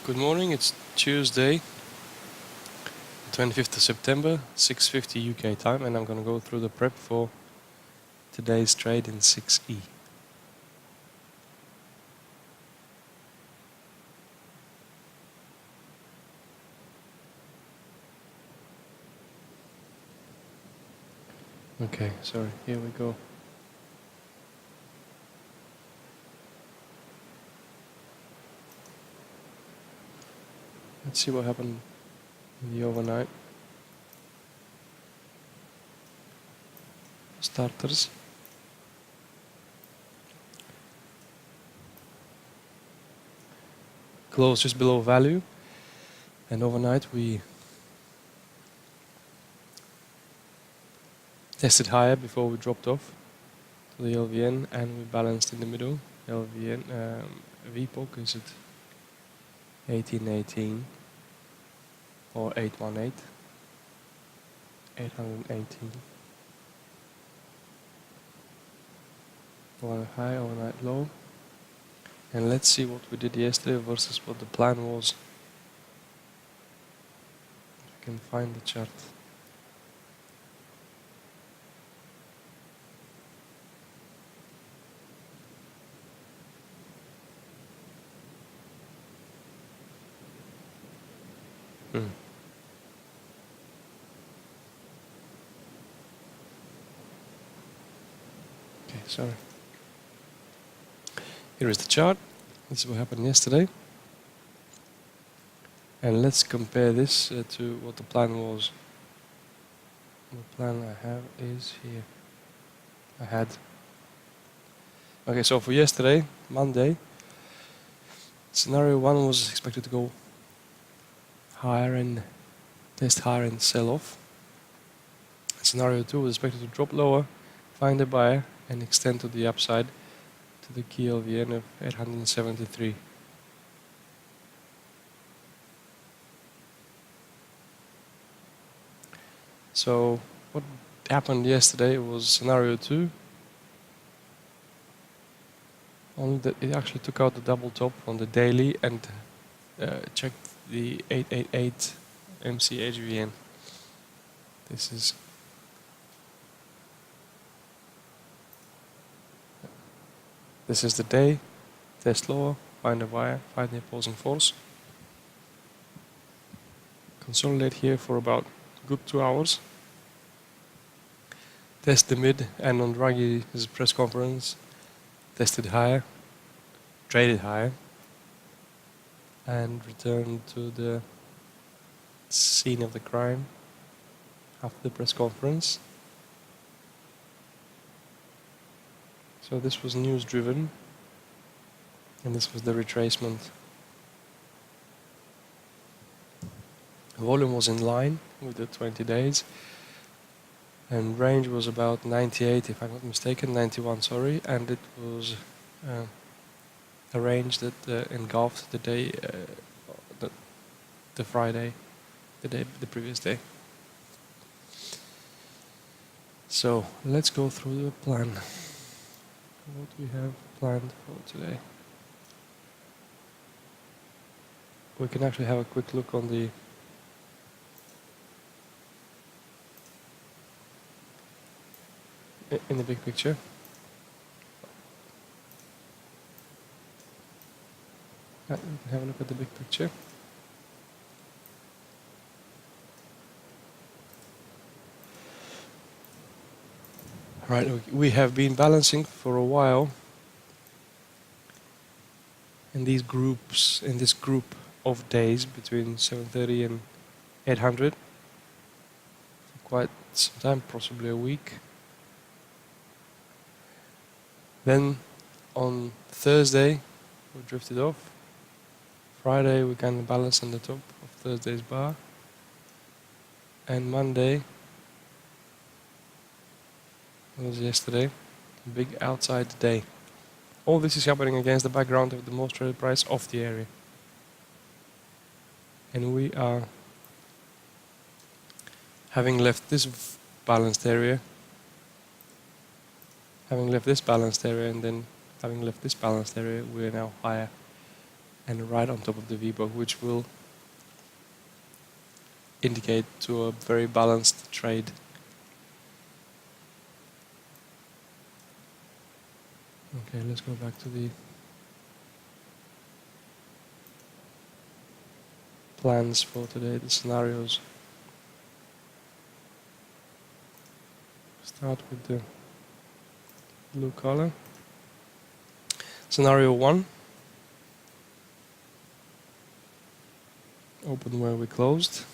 Good morning, it's Tuesday, 25th of September, 6:50 UK time, and I'm going to go through the prep for today's trade in 6E. Okay, sorry, here we go. Let's see what happened in the overnight. Starters. Close just below value, and overnight we tested higher before we dropped off to the LVN, and we balanced in the middle. LVN VPOC is at 1818 or 818, 818. Overnight high, overnight low. And let's see what we did yesterday versus what the plan was. If you can find the chart. Okay, sorry. Here is the chart. This is what happened yesterday. And let's compare this to what the plan was. The plan I have is here. Okay, so for yesterday, Monday, scenario 1 was expected to go higher and test higher and sell off. Scenario 2 was expected to drop lower, find a buyer, and extend to the upside to the key LVN of 873. So what happened yesterday was scenario 2, only that it actually took out the double top on the daily and checked the 888 MCHVN. This is the day, test lower, find a buyer, find the opposing force. Consolidate here for about a good 2 hours. Test the mid, and on Draghi's press conference, tested higher, traded higher, and returned to the scene of the crime after the press conference. So this was news driven, and this was the retracement. The volume was in line with the 20 days, and range was about 98, if I'm not mistaken, 91, sorry, and it was a range that engulfed the day, the Friday, the previous day. So let's go through the plan. What we have planned for today. We can actually have a quick look on the in the big picture. We can have a look at the big picture. Right, we have been balancing for a while in these groups, in this group of days between 730 and 800 for quite some time, possibly a week. Then on Thursday we drifted off. Friday we kind of balanced on the top of Thursday's bar, and Monday was yesterday, a big outside day. All this is happening against the background of the most traded price of the area. And we are having left this balanced area, and then having left this balanced area, we are now higher. and right on top of the VBOK, which will indicate to a very balanced trade. Okay, let's go back to the plans for today, the scenarios. Start with the blue color. Scenario 1. Open where we closed.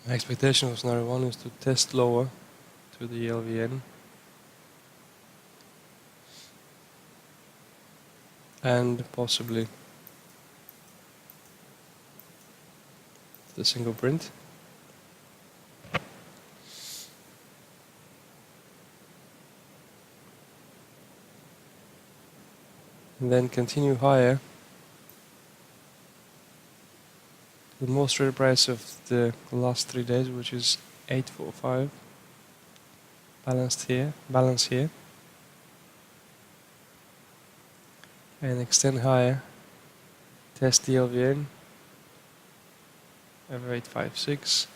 My expectation of scenario 1 is to test lower to the LVN and possibly the single print. And then continue higher. The most rare price of the last 3 days, which is 845, balance here, and extend higher, test the LVN, over 856,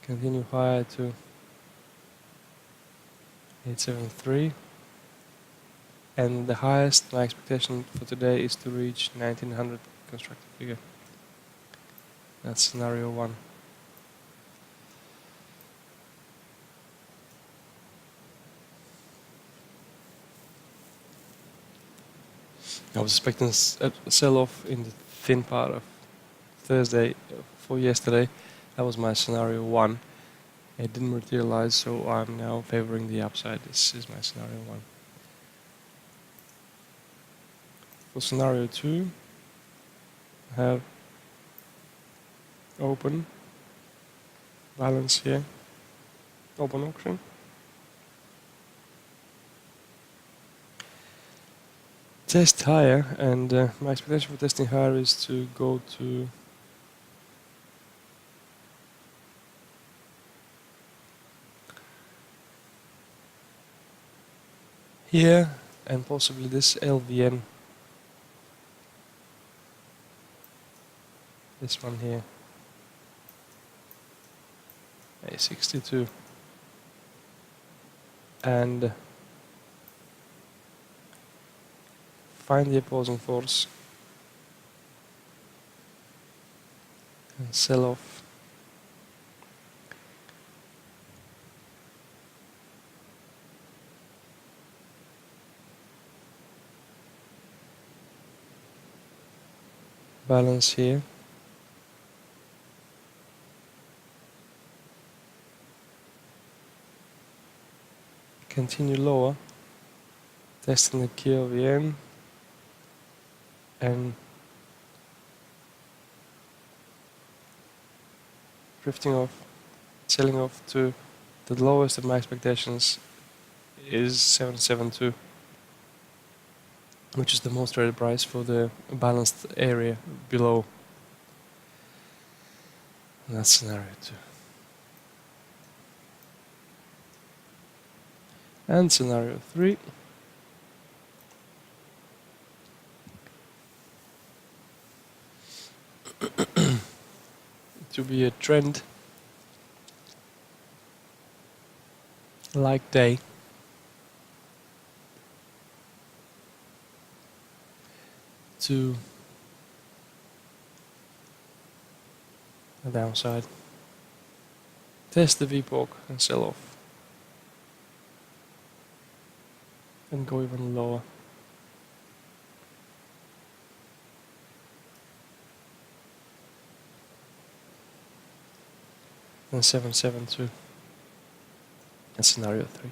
continue higher to 873, and the highest, my expectation for today is to reach 1900 constructed figure. That's scenario 1. I was expecting a sell-off in the thin part of Thursday for yesterday. That was my scenario 1. It didn't materialize, so I'm now favoring the upside. This is my scenario 1. For scenario 2, I have open, balance here, open auction. Test higher, and my expectation for testing higher is to go to here and possibly this LVN, this one here, A62, and find the opposing force and sell off. Balance here. Continue lower, testing the KLVN and drifting off, selling off to the lowest of my expectations is 772, which is the most traded price for the balanced area below. And that's scenario 2. And scenario 3. To be a trend like day, to the downside, test the VPOC and sell off and go even lower. And 772. And scenario 3.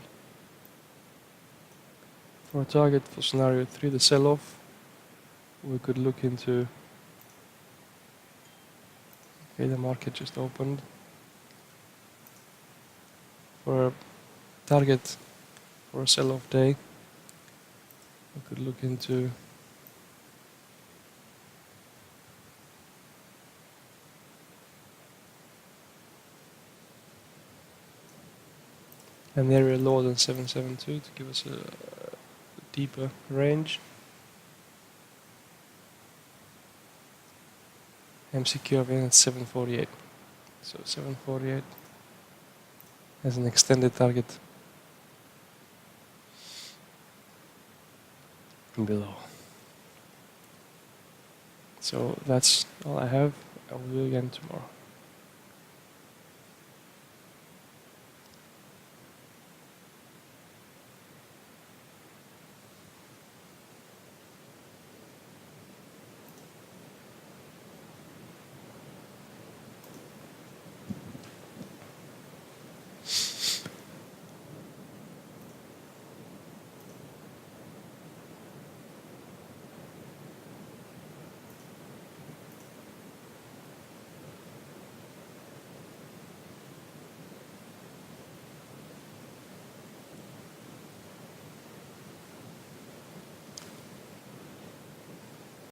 For a target for scenario 3, the sell-off, we could look into, okay, the market just opened. For a target for a sell-off day, we could look into an area lower than 772 to give us a deeper range. MCQ again at 748. So 748 as an extended target below. So that's all I have. I will do again tomorrow.